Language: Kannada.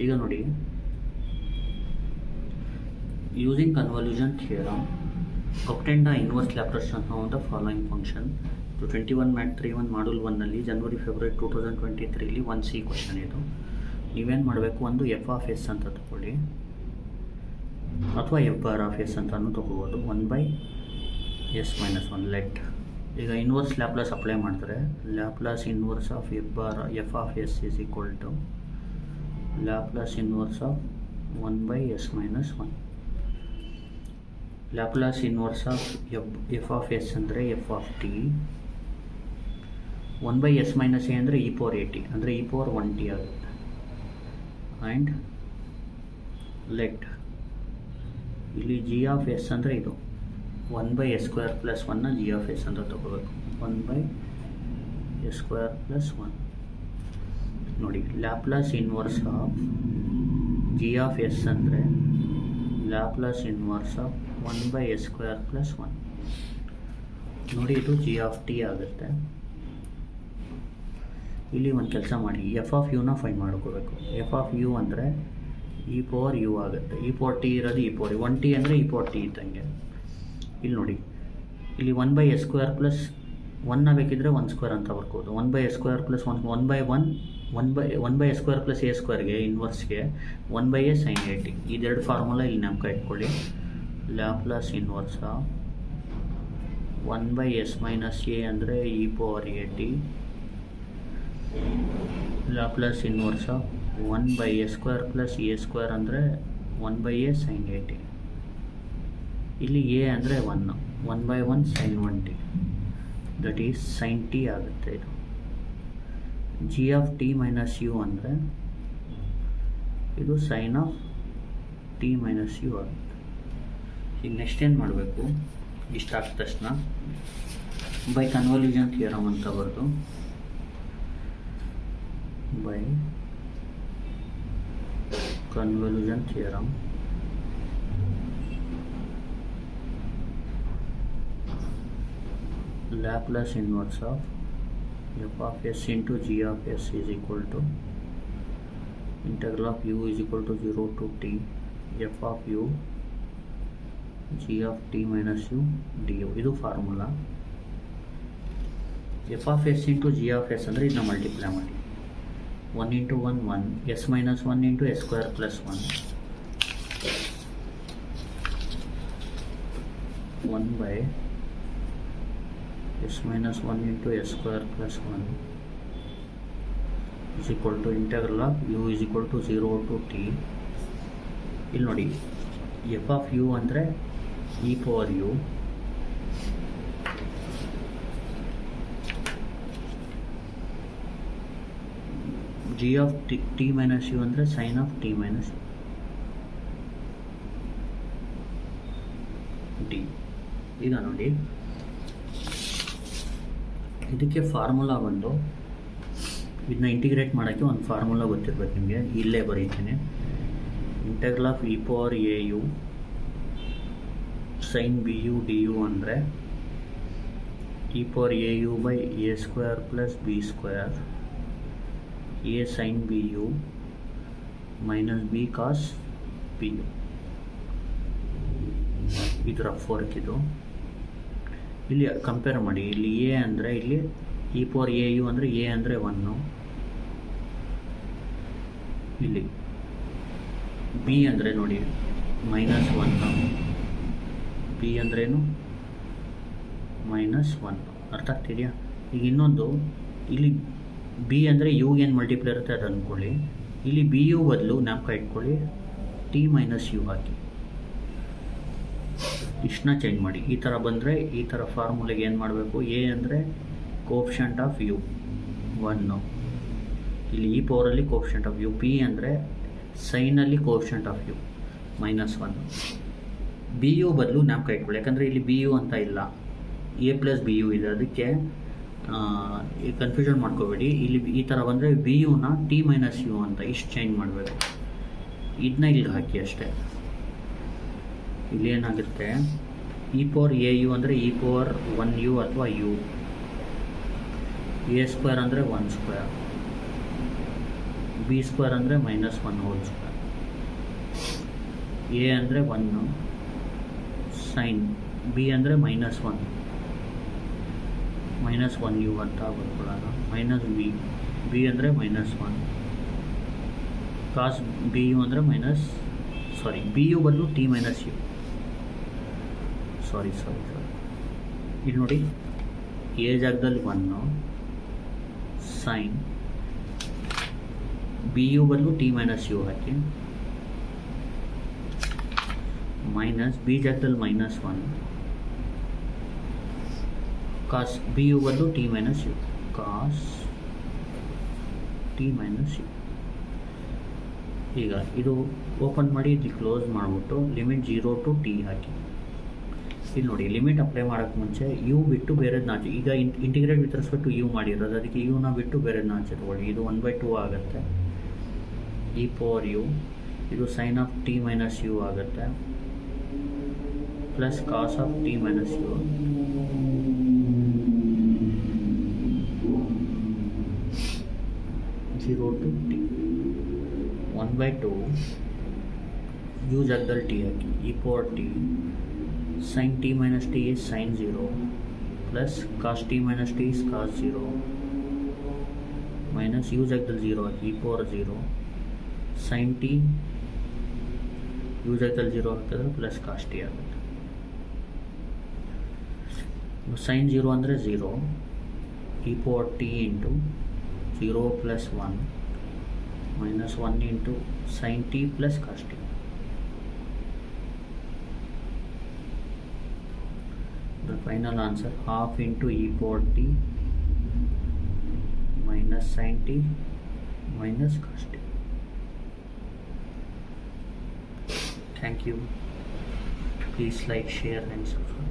ಈಗ ನೋಡಿ, using convolution theorem obtain the inverse Laplace transform of the following function. 21MAT31 module 1 ನಲ್ಲಿ ಜನವರಿ ಫೆಬ್ರವರಿ 2023 ಲಿ 1c ಕ್ವಶನ್ ಇದು. ನೀವೇನು ಮಾಡಬೇಕು, ಒಂದು ಎಫ್ ಆಫ್ ಎಸ್ ಅಂತ ತಗೊಳ್ಳಿ ಅಥವಾ ಎಫ್ ಬಾರ್ ಆಫ್ ಎಸ್ ಅಂತಾನು ತಗೋಬೋದು. 1/s-1 let. ಈಗ ಇನ್ವರ್ಸ್ ಲ್ಯಾಪ್ಲಾಸ್ ಅಪ್ಲೈ ಮಾಡ್ತಾರೆ. Laplace inverse of F of S is equal to Laplace inverse of 1/s-1. Laplace inverse of F of S ಅಂದರೆ ಎಫ್ ಆಫ್ ಟಿ, 1/s-a ಅಂದರೆ e⁻at ಅಂದರೆ e⁻1t ಆಗುತ್ತೆ. ಆ್ಯಂಡ್ ಲೆಟ್ ಇಲ್ಲಿ ಜಿ ಆಫ್ ಎಸ್ ಅಂದರೆ ಇದು 1/s² + 1 ಜಿ ಆಫ್ ಎಸ್ ಅಂತ ತಗೋಬೇಕು. 1/s² + 1 ನೋಡಿ, Laplace inverse of G of S ಅಂದರೆ ಲ್ಯಾಪ್ಲಾಸ್ ಇನ್ವರ್ಸ್ ಆಫ್ 1/s² + 1 ನೋಡಿ, ಇದು ಜಿ ಆಫ್ ಟಿ ಆಗುತ್ತೆ. ಇಲ್ಲಿ ಒಂದು ಕೆಲಸ ಮಾಡಿ, ಎಫ್ ಆಫ್ ಯುನ ಫೈಂಡ್ ಮಾಡ್ಕೋಬೇಕು. ಎಫ್ ಆಫ್ ಯು ಅಂದರೆ e⁻u ಆಗುತ್ತೆ. e⁻t ಇರೋದು e⁻u, 1t ಅಂದರೆ e⁻t ಇದ್ದಂಗೆ. ಇಲ್ಲಿ ನೋಡಿ, ಇಲ್ಲಿ 1/s² + 1 ಬೇಕಿದ್ರೆ 1² ಅಂತ ಬರ್ಕೋದು. 1/s² + 1/1 1/s² + ಇನ್ವರ್ಸ್ಗೆ 1/a-sin⁡at. ಇದೆರಡು ಫಾರ್ಮುಲಾ ಇಲ್ಲಿ ನಮ್ಗೆ ಇಟ್ಕೊಳ್ಳಿ. ಲ್ಯಾಪ್ಲಾಸ್ ಇನ್ವರ್ಸ್ ಆಫ್ 1/s-a ಅಂದರೆ e⁻at, Laplace inverse of 1/s² + a² ಅಂದರೆ 1/a-sin⁡at. ಇಲ್ಲಿ a ಅಂದರೆ 1, 1/1 sin⁡1t, that is sin t ಆಗುತ್ತೆ. ಇದು G of T minus you ಅಂದರೆ ಇದು sine of T minus you ಆಗುತ್ತೆ. ಈಗ ನೆಕ್ಸ್ಟ್ ಏನು ಮಾಡಬೇಕು, ಇಷ್ಟ ಆದ ತಕ್ಷಣ ಬೈ ಕನ್ವಲ್ಯೂಷನ್ ಥಿಯರಮ್ ಅಂತ ಬರೆದು, by convolution theorem Laplace inverse of f of s into g of s is equal to integral of u is equal to 0 to t f of u g of t minus u du. ಇದು formula. f of s into g of s ಅಂದರೆ ಇದನ್ನ ಮಲ್ಟಿಪ್ಲೈ ಮಾಡಿ. 1 into 1 1, s-1 into s² + 1 1/s-1 into s² + 1 is equal to integral of u is equal to 0 to t. ಇಲ್ಲಿ ನೋಡಿ, ಎಫ್ ಆಫ್ ಯು ಅಂದರೆ e⁻u, g of T minus you ಅಂದರೆ sine of T minus t. ಈಗ ನೋಡಿ, ಇದಕ್ಕೆ ಫಾರ್ಮುಲಾ ಬಂದು, ಇದನ್ನ ಇಂಟಿಗ್ರೇಟ್ ಮಾಡೋಕ್ಕೆ ಒಂದು ಫಾರ್ಮುಲಾ ಗೊತ್ತಿರ್ಬೇಕು ನಿಮಗೆ. ಇಲ್ಲೇ ಬರೀತೀನಿ. Integral of e⁻au sin bu du ಅಂದರೆ e⁻au/a² + b² a sin bu minus b cos bu. ಇದರ ಫೋರ್ಕ್ ಇದು. ಇಲ್ಲಿ ಕಂಪೇರ್ ಮಾಡಿ. ಇಲ್ಲಿ ಎ ಅಂದರೆ ಇಲ್ಲಿ e⁻au ಅಂದರೆ ಎ ಅಂದರೆ 1, ಇಲ್ಲಿ ಬಿ ಅಂದರೆ ನೋಡಿ -1, ಬಿ ಅಂದ್ರೇನು -1. ಅರ್ಥ ಆಗ್ತಿದೆಯಾ? ಈಗ ಇನ್ನೊಂದು, ಇಲ್ಲಿ ಬಿ ಅಂದರೆ ಯುಗೆ ಏನು ಮಲ್ಟಿಪ್ಲೈ ಇರುತ್ತೆ ಅದು ಅಂದ್ಕೊಳ್ಳಿ. ಇಲ್ಲಿ ಬಿ ಯು ಬದಲು ಜ್ಞಾಪಕ ಇಟ್ಕೊಳ್ಳಿ, ಟಿ ಮೈನಸ್ ಯು ಹಾಕಿ. ಇಷ್ಟನ್ನ ಚೇಂಜ್ ಮಾಡಿ. ಈ ಥರ ಬಂದರೆ ಈ ಥರ ಫಾರ್ಮುಲೆಗೆ ಏನು ಮಾಡಬೇಕು, ಎ ಅಂದರೆ ಕೋಫಿಷಿಯಂಟ್ ಆಫ್ ಯು 1, ಇಲ್ಲಿ ಈ ಪವರಲ್ಲಿ ಕೋಫಿಷಿಯಂಟ್ ಆಫ್ ಯು, ಪಿ ಅಂದರೆ ಸೈನಲ್ಲಿ coefficient of u -1, b you ಬದಲು ಜ್ಞಾಪಕ ಇಟ್ಕೊಳ್ಳಿ. ಯಾಕಂದರೆ ಇಲ್ಲಿ ಬಿ ಯು ಅಂತ ಇಲ್ಲ, ಎ + ಬಿ ಯು ಇದೆ. ಅದಕ್ಕೆ ಕನ್ಫ್ಯೂಷನ್ ಮಾಡ್ಕೋಬೇಡಿ. ಇಲ್ಲಿ ಈ ಥರ ಬಂದರೆ ಬಿ ಯುನ ಟಿ ಮೈನಸ್ ಯು ಅಂತ ಇಷ್ಟು ಚೇಂಜ್ ಮಾಡಬೇಕು. ಇದನ್ನ ಇಲ್ಲಿ ಹಾಕಿ ಅಷ್ಟೇ. ಇಲ್ಲಿ ಏನಾಗುತ್ತೆ, e⁻au ಅಂದರೆ e⁻1u ಅಥವಾ u, a² ಅಂದರೆ 1², ಬಿ ಸ್ಕ್ವೇರ್ ಅಂದರೆ -1 ಹೋಲ್ ಸ್ಕ್ವೇರ್. ಎ ಅಂದರೆ 1 ಸೈನ್ ಬಿ ಅಂದರೆ -1 ಯು ಅಂತ ಬರ್ಕೊಳ್ಳೋಣ. ಬಿ ಅಂದರೆ -1 ಕಾಸ್ ಬಿ ಯು ಅಂದರೆ ಬಿ ಯು ಬದಲು ಟಿ ಮೈನಸ್ ಯು. ಸಾರಿ ಇಲ್ಲಿ ನೋಡಿ, ಎ ಜಾಗದಲ್ಲಿ 1 ಸೈನ್ ಬಿ ಯು ಬದಲು ಟಿ ಮೈನಸ್ ಯು ಹಾಕಿ, ಮೈನಸ್ ಬಿ ಜಾಗದಲ್ಲಿ -1 ಕಾಸ್ ಬಿ ಯು ಬದಲು T minus U, cos T minus U. ಈಗ ಇದು ಓಪನ್ ಮಾಡಿ ಇದು ಕ್ಲೋಸ್ ಮಾಡಿಬಿಟ್ಟು ಲಿಮಿಟ್ 0 to t ಹಾಕಿ. ಇಲ್ಲಿ ನೋಡಿ, ಲಿಮಿಟ್ ಅಪ್ಲೈ ಮಾಡೋಕ್ಕೆ ಮುಂಚೆ ಯು ಬಿಟ್ಟು ಬೇರೆದನ್ನ ಆಚೆ, ಈಗ integrate with respect to U ಮಾಡಿರೋದು, ಅದಕ್ಕೆ ಯುನ ಬಿಟ್ಟು ಬೇರೆದನ್ನ ಆಚೆ ತಗೊಳ್ಳಿ. ಇದು 1/2 ಆಗುತ್ತೆ, e ಪವರ್ ಯು. ಇದು sine of T minus you ಆಗುತ್ತೆ, plus cos of T minus u. Zero to t 1/2 u ಜಾಗದಲ್ಲಿ ಟಿ ಹಾಕಿ, e power t sin t minus t is sin 0 plus cos t minus t is cos 0 minus u ಜಾಗದಲ್ಲಿ 0 ಹಾಕಿ, e power 0 sin t u ಜಾಗದಲ್ಲಿ 0 ಹಾಕಿದ್ರೆ ಪ್ಲಸ್ ಕಾಸ್ ಟಿ ಆಗುತ್ತೆ. sin 0 ಅಂದರೆ 0, e power T into 0 plus 1 minus 1 into sin t plus cos T. The final answer half into e power t minus sin t minus cos t. Thank you. Please like, share and subscribe.